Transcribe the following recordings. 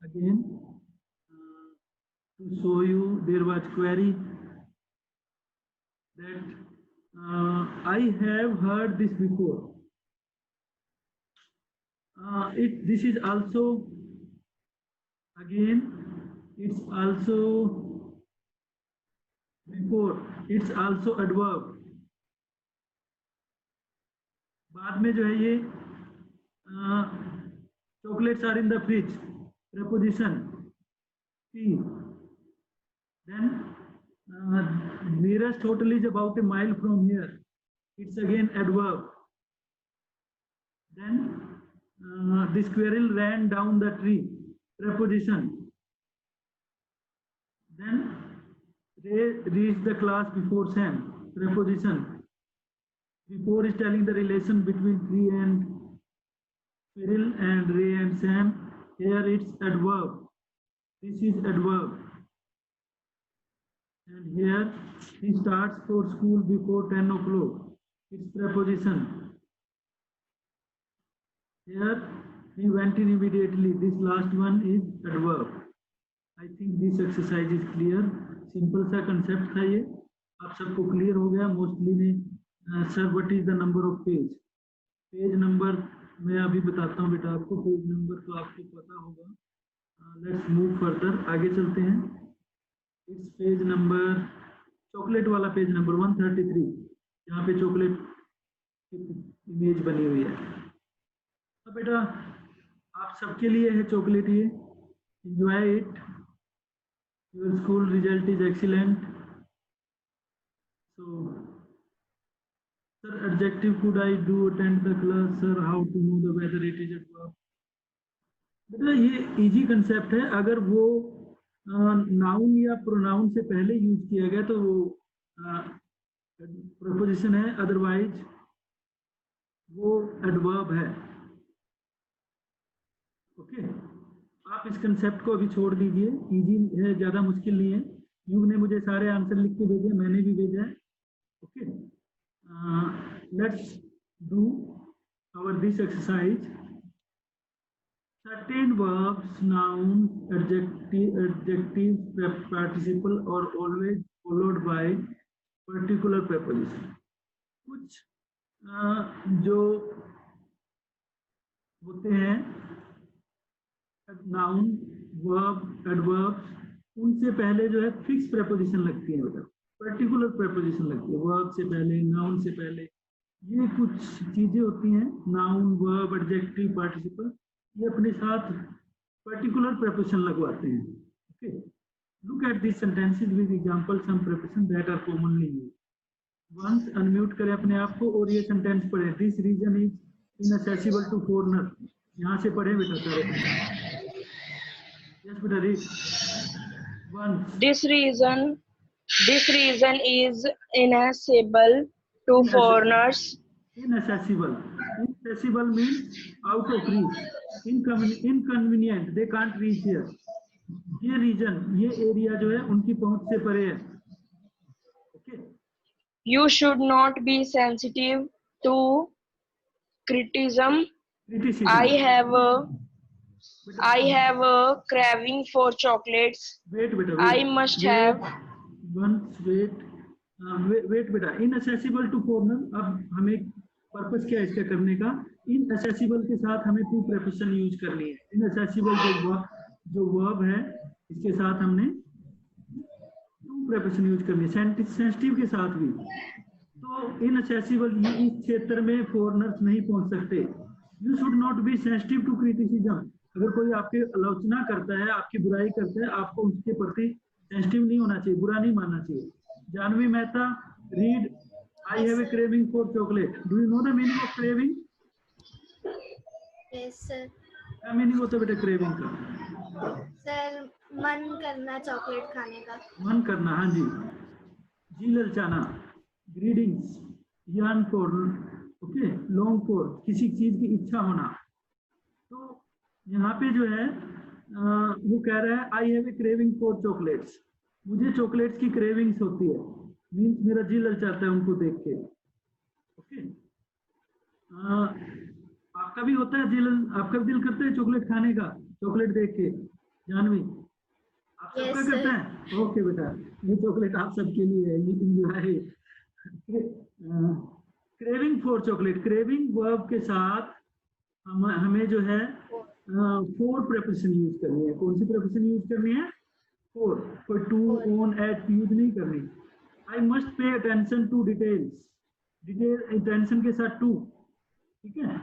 again to show you there was query that I have heard this before. This is also again, it's also before, it's also adverb. बाद में जो है ये chocolates are in the fridge, preposition T. Then nearest hotel is about a mile from here. It's again adverb. Then the squirrel ran down the tree, preposition. Then Ray reached the class before Sam, preposition. Before is telling the relation between tree and squirrel and Ray and Sam. Here it's adverb. This is adverb. And here he starts for school before 10 o'clock. It's preposition. Here he went in immediately. This last one is adverb. I think this exercise is clear. Simple सा concept था ये, आप सबको clear हो गया mostly ने। Sir what is the number of page? Page number मैं अभी बताता हूँ बेटा आपको, पेज नंबर तो आपको पता होगा। लेट्स मूव फर्दर, आगे चलते हैं। इट्स पेज नंबर, चॉकलेट वाला पेज नंबर 133, यहाँ पे चॉकलेट इमेज बनी हुई है। अब बेटा आप सबके लिए है चॉकलेट ये, enjoy it. Your school result is excellent. So, sir, adjective could I do attend the class? Sir, how to know the whether it is adverb? बेटा ये इजी कंसेप्ट है। अगर वो नाउन या प्रोनाउन से पहले यूज किया गया तो वो प्रोपोजिशन है, अदरवाइज वो एडवर्ब है। ओके, आप इस कंसेप्ट को अभी छोड़ दीजिए, इजी है, ज़्यादा मुश्किल नहीं है। युग ने मुझे सारे आंसर लिख के भेजे, मैंने भी भेजा है। Okay, let's do our this exercise. Certain verbs, noun, adjective, participle और always followed by particular preposition. कुछ जो होते हैं नाउन, वर्ब, एडवर्ब्स, उनसे पहले जो है फिक्स प्रीपोजिशन लगती है बेटा, पर्टिकुलर प्रीपोजिशन लगती है। वर्ब से पहले, नाउन से पहले, ये कुछ चीजें होती हैं, नाउन, वर्ब, एडजेक्टिव, पार्टिसिपल, ये अपने साथ पर्टिकुलर प्रीपोजिशन लगवाते हैं। Okay, look at this sentences with example some preposition that are commonly used. Once unmute करें अपने आप को और ये सेंटेंस पढ़ें। This region is inaccessible to foreigner. यहाँ से पढ़े बेटा सारे। Yes, better read. This reason is inaccessible to foreigners. Inaccessible. Inaccessible means out of reach. Inconvenient. They can't reach here. ये रीजन, ये एरिया जो है उनकी पहुंच से परे है। Okay. You should not be sensitive to criticism. I have a craving for chocolates. Wait, beta. I must have. Wait, beta. Inaccessible to foreigner. अब हमें पर्पस क्या है इसका करने का? Inaccessible के साथ हमें टू प्रीपोजिशन यूज करनी है। Inaccessible जो वर्ब है इसके साथ हमने टू प्रीपोजिशन यूज करनी है। सेंसिटिव के साथ भी। तो inaccessible, इस क्षेत्र में फॉरेनर्स नहीं पहुंच सकते। You should not be sensitive to criticism. अगर कोई आपकी आलोचना करता है, आपकी बुराई करता है, आपको उसके प्रति सेंसिटिव नहीं होना चाहिए, बुरा नहीं मानना चाहिए। Jahnavi Mehta, read I have a craving for chocolate. Do you know the meaning of craving? Yes sir. क्या मीनिंग होता है बेटा क्रेविंग का? सर मन करना चॉकलेट खाने का। मन करना, हाँ जी। जी ललचाना, greedings, yearn for, okay, long for, किसी चीज की इच्छा होना। तो यहाँ पे जो है वो कह रहा है आई have a craving for chocolates. मुझे चॉकलेट्स की क्रेविंग्स होती है, मीन्स मेरा जी ललचाता है उनको देख के। ओके, आपका भी होता है आपका भी दिल करता है चॉकलेट खाने का, चॉकलेट देख के? जानवी आप Yes, सबका sir. करते हैं? ओके बेटा, ये चॉकलेट आप सबके लिए है, ये enjoy. Craving for chocolate, craving verb के साथ हमें जो है फोर प्रेपोजिशन यूज करनी है। कौन सी प्रेपोजिशन यूज करनी है? फोर। कोई टू, ऑन, एट यूज नहीं करनी। I must pay attention to details, detail attention के साथ टू, ठीक है।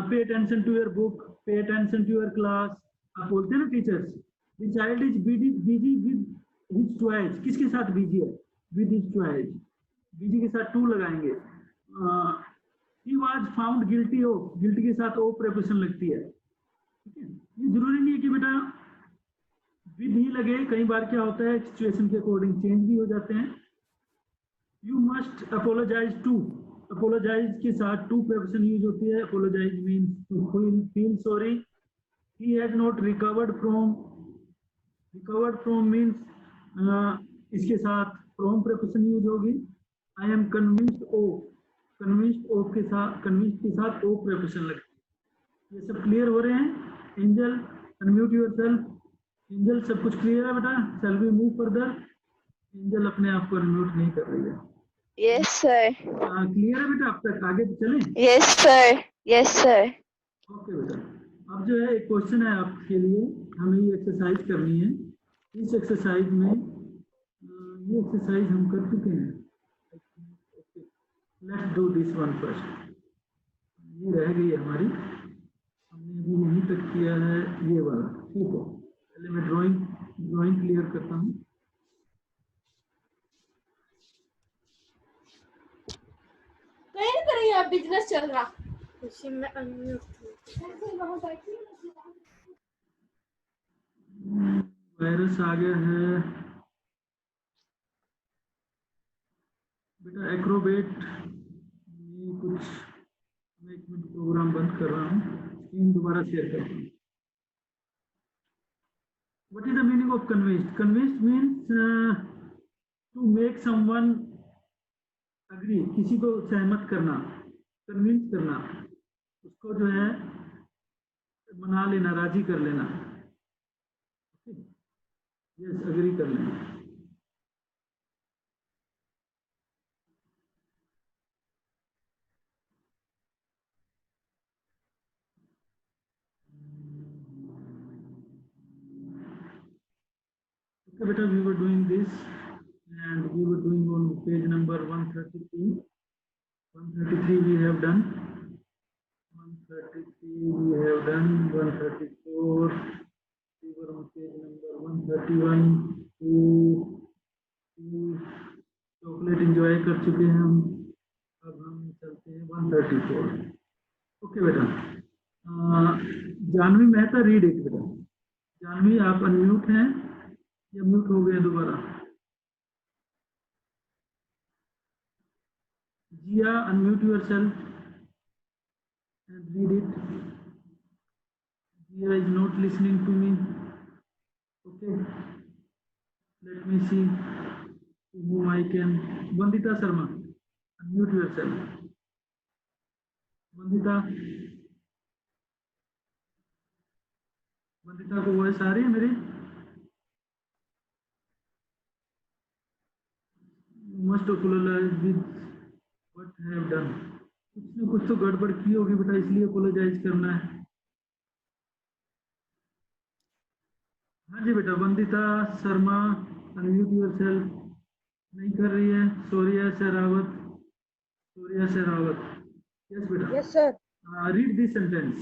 Pay attention to your book, pay attention to your class. आप बोलते हैं ना teachers, the child is busy with his toys, किसके साथ बिजी है? विद हिज टॉयज, बिजी के साथ टू लगाएंगे। He was found guilty of, guilty के साथ ओ प्रेपोजिशन लगती है, ठीक है। ये जरूरी नहीं है कि बेटा विद ही लगे, कई बार क्या होता है सिचुएशन के अकॉर्डिंग चेंज भी हो जाते हैं। You must apologise to, apologise के साथ टू प्रेपोजिशन यूज होती है। Apologise means to feel sorry. He has not recovered from, recovered from means इसके साथ फ्रॉम प्रेपोजिशन यूज होगी। I am convinced of, convinced of के साथ, कन्विंस्ड के साथ ओ प्रेपोजिशन लगती है। ये सब क्लियर हो रहे हैं? Angel unmute yourself. एंजल सब कुछ क्लियर है बेटा? Shall we move further? Angel अपने आप को अनम्यूट नहीं कर रही है। Yes, sir. क्लियर है बेटा? अब तक आगे चलें? Yes, sir. Yes, sir. Okay बेटा, अब जो है एक क्वेश्चन है आपके लिए, हमें ये एक्सरसाइज करनी है। इस एक्सरसाइज में ये एक्सरसाइज हम कर चुके हैं। Let's do this one first. ये रह गई हमारी, हमने अभी यहीं तक किया है ये वाला, ठीक है। पहले मैं ड्राइंग क्लियर करता हूँ। कहीं करिए, आप बिजनेस चल रहा। उसी में अनम्यूट वायरस आ गया है बेटा, एक्रोबेट। ये कुछ, मैं एक मिनट प्रोग्राम बंद कर रहा हूँ, स्क्रीन दोबारा शेयर करता हूँ। What is the meaning of convinced? Convinced means to make someone agree, किसी को सहमत करना, कन्विंस करना, उसको जो है मना लेना, राजी कर लेना, यस अग्री कर लेना। Okay, beta, we were doing this and we were doing on page number 133. 133 we have done. 133 we have done. 134. We were on page number 131. Chocolate enjoy कर चुके हैं हम। अब हम चलते हैं 134। ओके बेटा, जानवी मेहता रीड इट बेटा। जानवी आप अनम्यूट हैं या म्यूट हो गए दोबारा? Jiya unmute yourself and read it. Jiya is not listening to me. Okay, let me see whom I can. Vandita Sharma, unmute yourself. Vandita, Vandita को वॉइस आ रही है मेरी? Must apologize with what I have done. कुछ न कुछ तो गड़बड़ की होगी बेटा, इसलिए अपोलोजाइज करना है। हाँ जी बेटा, वंदिता शर्मा अनम्यूट योरसेल्फ नहीं कर रही है। सोरिया शेरावत, सोरिया शेरावत, यस बेटा। Yes sir. Read this sentence.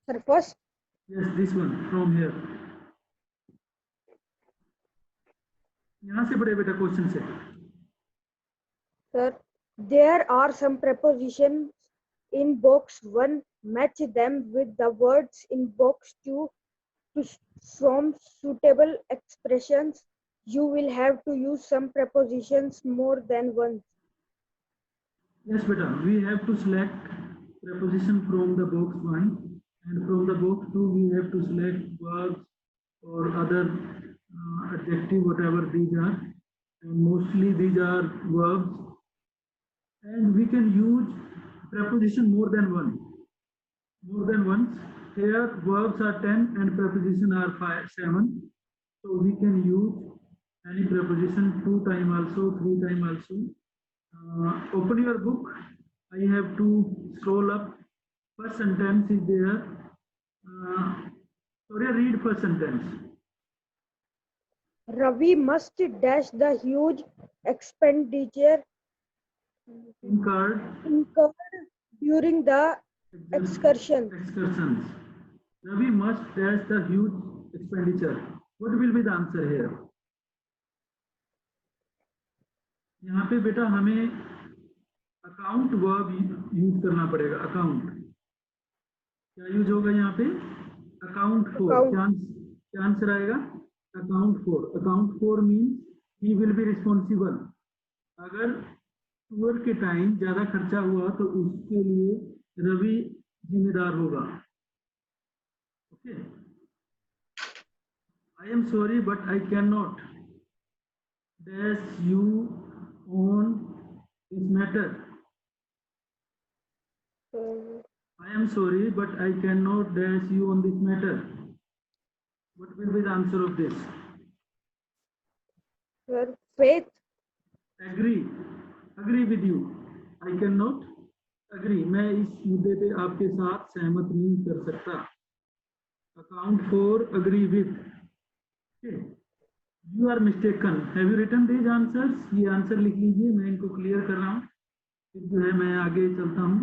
Sir first. Yes, this one from here. यहाँ से पढ़े बेटा क्वेश्चन से। Sir, there are some prepositions in box 1. Match them with the words in box 2 to form suitable expressions. You will have to use some prepositions more than once. Yes beta, we have to select preposition from the box 1 and from the box 2 we have to select verbs or other adjective, whatever these are, and mostly these are verbs. And we can use preposition more than once. here verbs are 10 and preposition are 7, so we can use any preposition 2 time also, 3 time also. Open your book. I have to scroll up. First sentence is there. Read first sentence. Ravi must dash the huge expenditure Incurred during the excursion. excursions. Ravi must dash the huge expenditure. What will be the answer here? यहाँ पे बेटा हमें account verb use करना पड़ेगा. Account क्या use होगा यहाँ पे? Account for. क्या आंसर आएगा? Account for. Account for means he will be responsible. अगर टूर के टाइम ज्यादा खर्चा हुआ तो उसके लिए रवि जिम्मेदार होगा. Okay. I am sorry but I can not dash you on this matter. I am sorry, but I cannot dash you on this matter. What will be the answer of this? Sir, Faith. Agree. Agree with you. I cannot agree. मैं इस मुद्दे पे आपके साथ सहमत नहीं कर सकता. Account for, agree with. Okay. You are mistaken. Have you written these answers? ये आंसर लिख लीजिए. मैं इनको क्लियर कर रहा हूँ. फिर जो है मैं आगे चलता हूँ.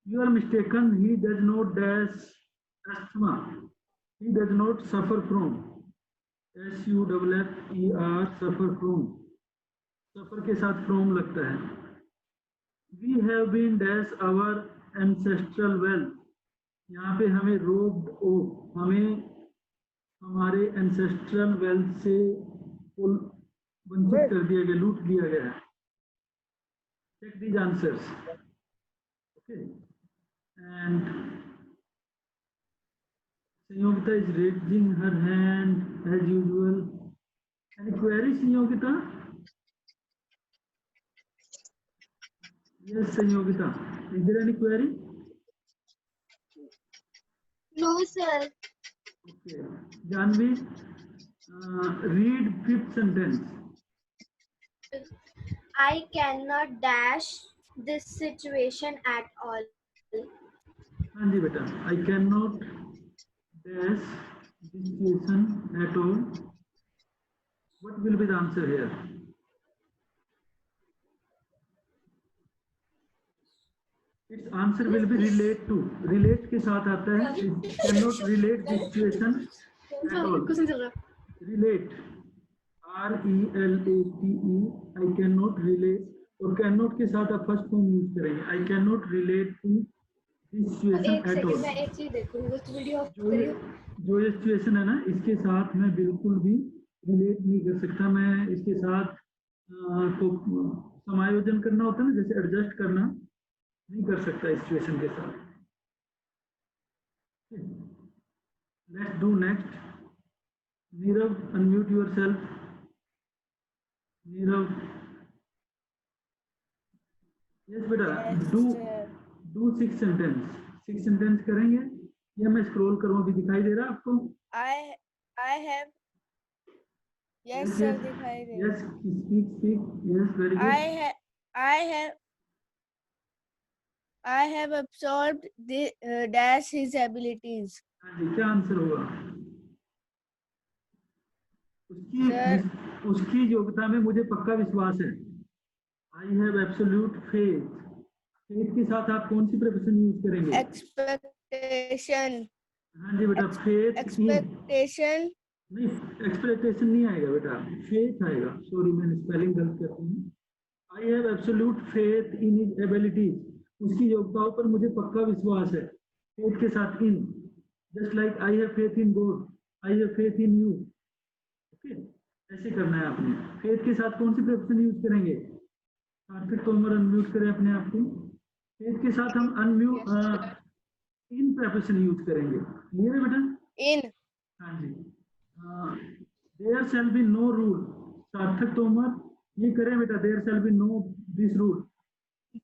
You are mistaken. He does not dash asthma. He does not suffer from. SUFFER suffer from. Suffer के साथ from लगता है. We have been dash our ancestral wealth. यहाँ पे हमें robbed of. हमें हमारे एंसेस्ट्रल वेल्थ से वंचित कर दिया गया, लूट दिया गया है. Check these answers. Okay. And Sanyogita is raising her hand as usual. Any query Sanyogita? Yes Sanyogita. Is there any query? No, sir. Okay. Janvi, read fifth sentence. I cannot dash this situation at all. हाँ जी बेटा. I cannot dash this situation at all. What will be the answer here? Its answer will be relate to. Relate के साथ आता है. It cannot relate this situation at all. Relate. RELATE. I cannot relate. और cannot के साथ आप first form use करेंगे. I cannot relate to this situation at all. मैं एक चीज देखूंगी उस वीडियो जो ये सिचुएशन है ना, इसके साथ मैं बिल्कुल भी रिलेट नहीं कर सकता. मैं इसके साथ तो समायोजन करना होता है ना, जैसे एडजस्ट करना नहीं कर सकता इस सिचुएशन के साथ. Let's do next. Nirav, unmute yourself. Nirav. Yes बेटा. Do 6 sentence. 6 सेंटेंस करेंगे या मैं स्क्रॉल करूं? अभी दिखाई दे रहा है आपको? I have. Yes, sir. दिखाई दे. Yes, speak. Yes, very good. I have absorbed the dash his abilities. हाँ जी, क्या आंसर होगा? उसकी योग्यता में मुझे पक्का विश्वास है. I have absolute faith. Faith के साथ आप कौन सी प्रेपोजिशन यूज करेंगे? Expectation. हाँ जी बेटा. faith. Expectation. नहीं, एक्सपेक्टेशन नहीं आएगा बेटा. faith आएगा. सॉरी, मैंने स्पेलिंग गलत कर दी. I have absolute faith in his abilities. उसकी योग्यताओं पर मुझे पक्का विश्वास है. faith के साथ in. just like I have faith in God. I have faith in you. Okay. ऐसे करना है आपने. faith के साथ कौन सी प्रेपोजिशन यूज करेंगे? कार्तिक तोमर अनम्यूट करें अपने आप को. faith के साथ हम अनम्यूट इन प्रेपोजिशन यूज करेंगे. क्लियर है बेटा? In. हाँ जी. There shall be no rule. Sarthak Tomar ये करें बेटा. There shall be no this rule.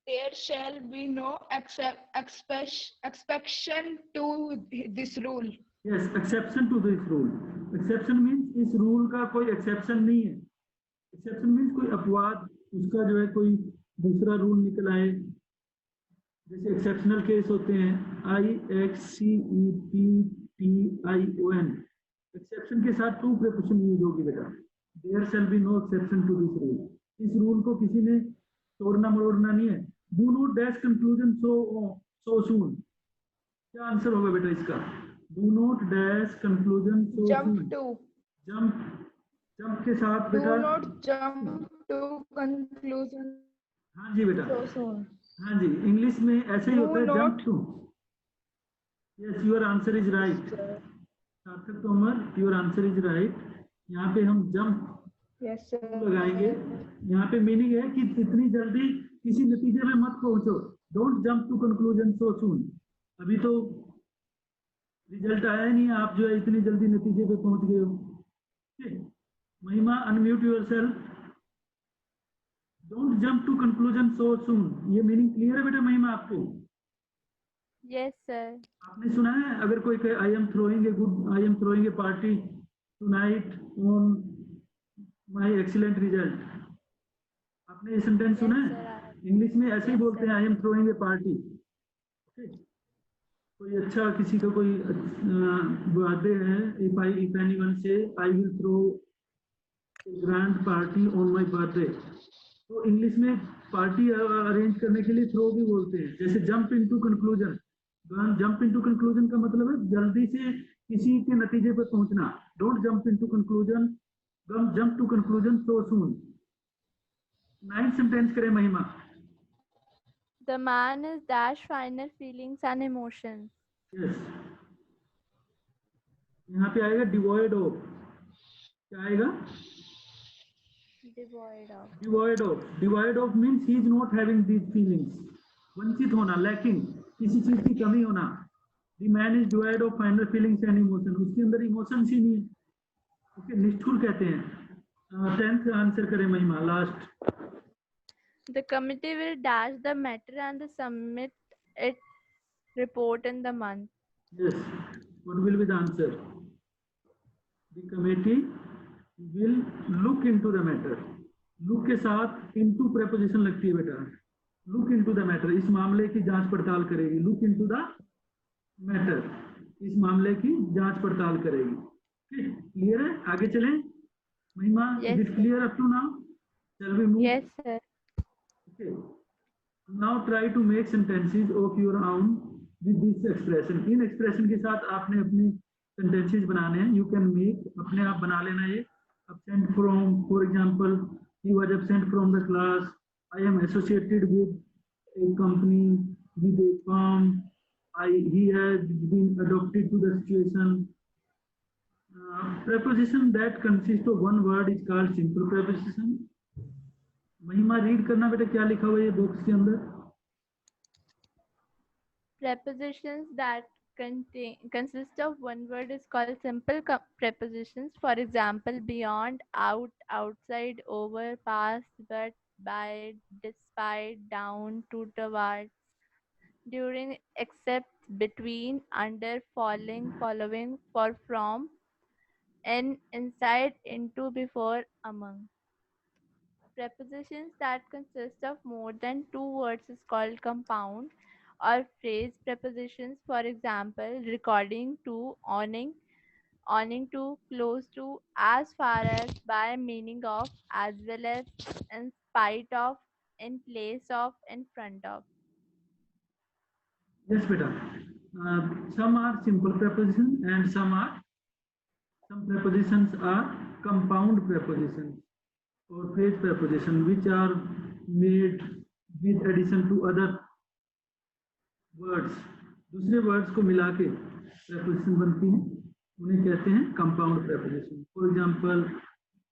There shall be no exception to this rule. Yes, exception to this rule. Exception means इस rule का कोई exception नहीं है. Exception means कोई अपवाद, उसका जो है कोई दूसरा rule निकल आए. जैसे exceptional case होते हैं IXCEPTION. Exception के साथ to preposition use होगी बेटा. There shall be no exception to this rule. इस rule को किसी ने तोड़ना मरोड़ना नहीं है. Do not dash conclusion so soon. क्या आंसर होगा बेटा इसका? Do not dash conclusion so Jump soon. to. Jump के साथ Do बेटा. not jump to conclusion हाँ जी बेटा. so soon. हाँ जी, इंग्लिश में ऐसे ही Do होता है not- jump to. Yes, your answer is right. सार्थक Tomar, your answer is right. यहाँ पे हम jump Yes, sir. लगाएंगे. यहाँ पे मीनिंग है कि इतनी जल्दी किसी नतीजे में मत पहुंचो. Don't jump to conclusion so soon. अभी तो रिजल्ट आया ही नहीं, आप जो है इतनी जल्दी नतीजे पे पहुंच गए हो. ठीक. महिमा, unmute yourself. Don't jump to conclusion so soon. ये मीनिंग क्लियर है बेटा महिमा आपको? Yes, sir. आपने सुना है अगर कोई कहे I am throwing a party tonight on my excellent result. आपने ये सेंटेंस सुना है? इंग्लिश में ऐसे ही बोलते हैं I am throwing a party. कोई अच्छा किसी का कोई बर्थडे है, if anyone say I will throw a grand party on my birthday. तो इंग्लिश में पार्टी अरेंज करने के लिए थ्रो भी बोलते हैं. जैसे jump into conclusion. Jump into conclusion का मतलब है जल्दी से किसी के नतीजे पर पहुंचना. Don't jump into conclusion, jump to conclusion so soon. 9th sentence करें Mahima. The man is dash final feelings and emotions. Yes, यहाँ पे आएगा डिवॉइड ऑफ. क्या आएगा? Devoid of. Devoid of means he is not having these feelings. वंचित होना, lacking, किसी चीज की कमी होना. The man is devoid of final feelings and emotion. उसके अंदर इमोशंस ही नहीं है. ओके, निष्ठुर कहते हैं. 10th आंसर करें महिमा, last. The committee will dash the matter and submit its report in the month. Yes, what will be the answer? The committee will look into the matter. Look के साथ into preposition लगती है बेटा. Look into the matter. इस मामले की जांच पड़ताल करेगी. Look into the matter. इस मामले की जांच पड़ताल करेगी. क्लियर है? आगे चलें. महिमा, Yes, is it clear up to now? Shall we move? Yes, sir. Okay. Now try to make sentences of your own with this expression. In expression के साथ आपने अपने sentences बनाने हैं. You can make, अपने आप बना लेना ये. Absent from, for example, he was absent from the class. I am associated with a company, with a firm. He has been adopted to the situation. Preposition that consists of one word is called simple preposition. महिमा read करना बेटा, क्या लिखा हुआ है ये box के अंदर? Prepositions that consist of one word is called simple prepositions. For example, beyond, out, outside, over, past, but, by, despite, down, to, towards, during, except, between, under, falling, following, for, from, in, inside, into, before, among. Prepositions that consist of more than two words is called compound or phrase prepositions. For example, recording to, owning to, close to, as far as, by, meaning of, as well as, in spite of, in place of, in front of. Yes beta. Some are simple prepositions and some prepositions are compound prepositions or phrase preposition which are made with addition to other words. दूसरे words को मिला के preposition बनती हैं, उन्हें कहते हैं compound preposition. For example,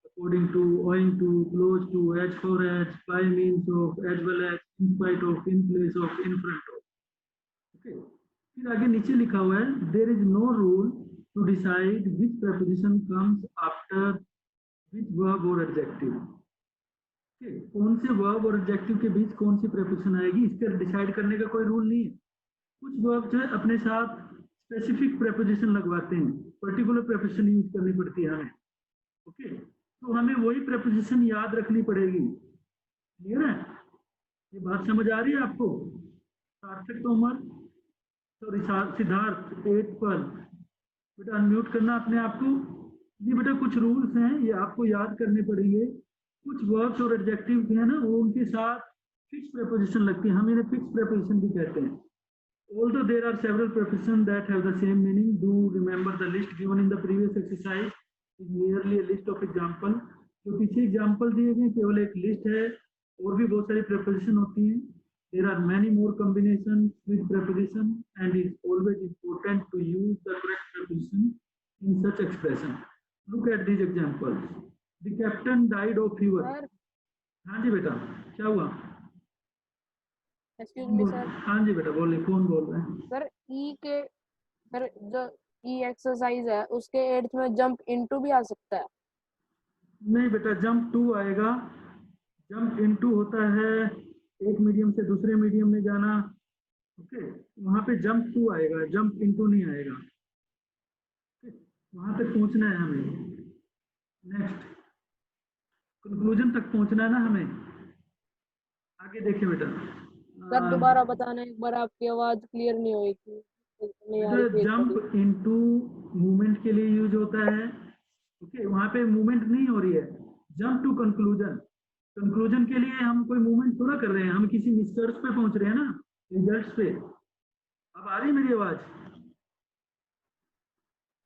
according to, owing to, close to, as for as, by means of, as well as, in spite of, in place of, in front of. Okay. फिर आगे नीचे लिखा हुआ है there is no rule to decide which preposition comes after which verb or adjective. कौन से verb और adjective के बीच कौन सी प्रेपोजिशन आएगी, इसका डिसाइड करने का कोई रूल नहीं है। कुछ वर्ब जो है अपने साथ स्पेसिफिक प्रेपोजिशन लगवाते हैं, पर्टिकुलर प्रेपोजिशन यूज करनी पड़ती है हमें। ओके, तो हमें वही प्रेपोजिशन याद रखनी पड़ेगी। क्लियर है, ये बात समझ आ रही है आपको? सार्थक तोमर, सॉरी सिद्धार्थ 8 पर बेटा अनम्यूट करना अपने आप को। ये बेटा कुछ रूल्स हैं, ये आपको याद करने पड़ेंगे। कुछ वर्ब्स और एडजेक्टिव है ना, वो उनके साथ फिक्स प्रेपोजिशन लगती है, हम इन्हें फिक्स प्रेपोजिशन भी कहते हैं। Although there are several prepositions that have the same meaning, do remember the list given in the previous exercise is merely a list of example। जो पीछे एग्जाम्पल दिए गए केवल एक लिस्ट है, और भी बहुत सारी प्रेपोजिशन होती हैं। There are many more combinations with preposition and it's always important to use the correct preposition in such expression। Look at these examples। The captain died of fever। हाँ जी बेटा, क्या हुआ? Excuse me sir. हाँ जी बेटा बोलिए, कौन बोल रहे हैं? सर सर जो ई एक्सरसाइज है उसके एड्थ में जंप इनटू भी आ सकता है? नहीं बेटा, जंप टू आएगा। जंप इनटू होता है एक मीडियम से दूसरे मीडियम में जाना। ओके, वहां पे जंप टू आएगा, जंप इनटू नहीं आएगा। वहां तक पहुंचना है हमें। नेक्स्ट, कंक्लूजन तक पहुंचना है ना हमें। आगे देखिए बेटा। सर दोबारा बताना, एक बार आपकी आवाज क्लियर नहीं हुई थी। जंप इनटू मूवमेंट के लिए यूज होता है। ओके, वहां पे मूवमेंट नहीं हो रही है। जंप टू कंक्लूजन, कंक्लूजन के लिए हम कोई मूवमेंट थोड़ा कर रहे हैं, हम किसी निष्कर्ष पे पहुंच रहे हैं ना, रिजल्ट्स पे। अब आ रही मेरी आवाज?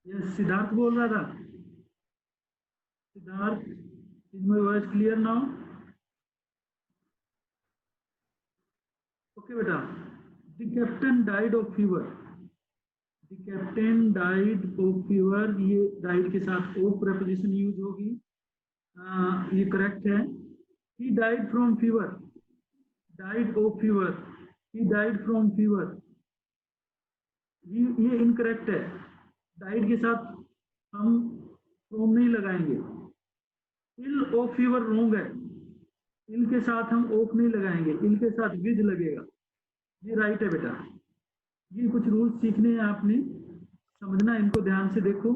ये सिद्धार्थ बोल रहा था। Siddharth, is my voice clear now? Okay बेटा, the captain died of fever. The captain died of fever, ये डाइड के साथ ऑफ प्रेपोजिशन यूज होगी। ये करेक्ट है। He died from fever, died of fever, he died from fever, ये incorrect है। Died के साथ हम फ्रॉम नहीं लगाएंगे। इल ऑफ फीवर रोंग है, इल के साथ हम ऑफ नहीं लगाएंगे, इल के साथ विद लगेगा। ये राइट है बेटा। ये कुछ रूल्स सीखने हैं आपने, समझना, इनको ध्यान से देखो।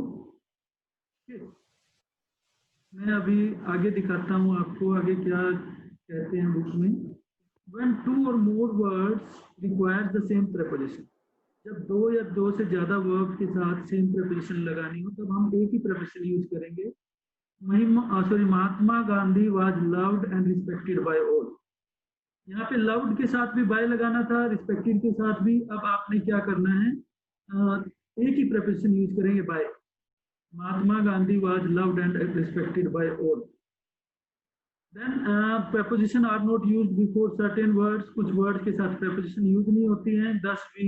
मैं अभी आगे दिखाता हूँ आपको, आगे क्या कहते हैं बुक में। When two or more words require the same preposition, जब दो या दो से ज्यादा वर्ब के साथ सेम प्रेपोजिशन लगानी हो तब हम एक ही प्रेपोजिशन यूज करेंगे। Mahatma Gandhi was loved and respected by all. यहाँ पे लव्ड के साथ भी बाय लगाना था, रिस्पेक्टेड के साथ भी। अब आपने क्या करना है, एक ही प्रेपोजिशन यूज करेंगे, by. Mahatma Gandhi was loved and respected by all. Then preposition are not used before certain words, कुछ वर्ड्स के साथ preposition यूज नहीं होती हैं। Thus we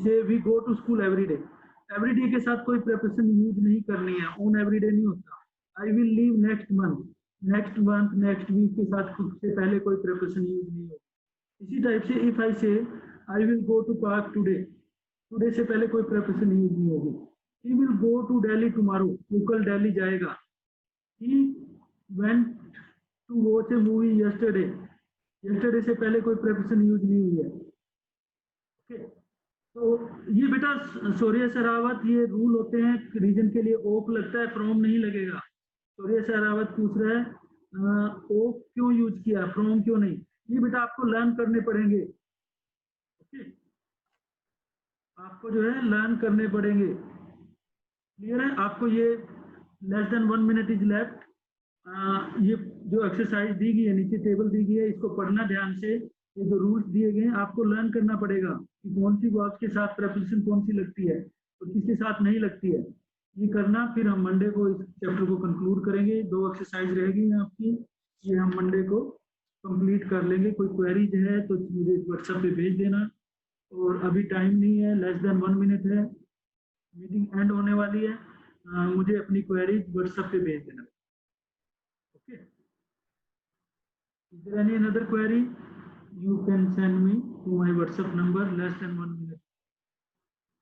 say we go to school every day। every day के साथ कोई preposition यूज नहीं करनी है, on every day नहीं होता। I will leave next month, next month, next week के साथ से पहले कोई preposition यूज नहीं होता। इसी टाइप से if I say I will go to park today, today से पहले कोई preposition यूज नहीं होगी। He will go to Delhi tomorrow, वो कल दिल्ली जाएगा। He went to watch a movie yesterday, yesterday से पहले कोई preposition यूज नहीं हुई है। ओके, तो ये बेटा सौर्य सरावत, ये रूल होते हैं। रीजन के लिए ओफ लगता है, फ्रॉम नहीं लगेगा। सौर्य सरावत पूछ रहा है ओफ क्यों यूज किया, फ्रॉम क्यों नहीं। ये बेटा आपको लर्न करने पड़ेंगे। ओके, आपको जो है लर्न करने पड़ेंगे। क्लियर है आपको? ये less than 1 minute is left. ये जो एक्सरसाइज दी गई है, नीचे टेबल दी गई है, इसको पढ़ना ध्यान से। ये जो रूल्स दिए गए हैं आपको लर्न करना पड़ेगा कि कौन सी वर्ब के साथ प्रेपोजिशन कौन सी लगती है और किसके साथ नहीं लगती है। ये करना, फिर हम मंडे को इस चैप्टर को कंक्लूड करेंगे। 2 एक्सरसाइज रहेगी आपकी, ये हम मंडे को कंप्लीट कर लेंगे। कोई क्वेरीज है तो मुझे व्हाट्सएप पे भेज देना। और अभी टाइम नहीं है, लेस देन 1 मिनट है, मीटिंग एंड होने वाली है। मुझे अपनी क्वेरीज व्हाट्सएप पे भेज देना। Okay. Is there any another query? You can send me to my WhatsApp number, less than 1 minute.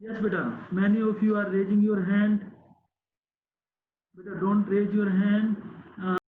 Yes, beta. Many of you are raising your hand. Beta, don't raise your hand.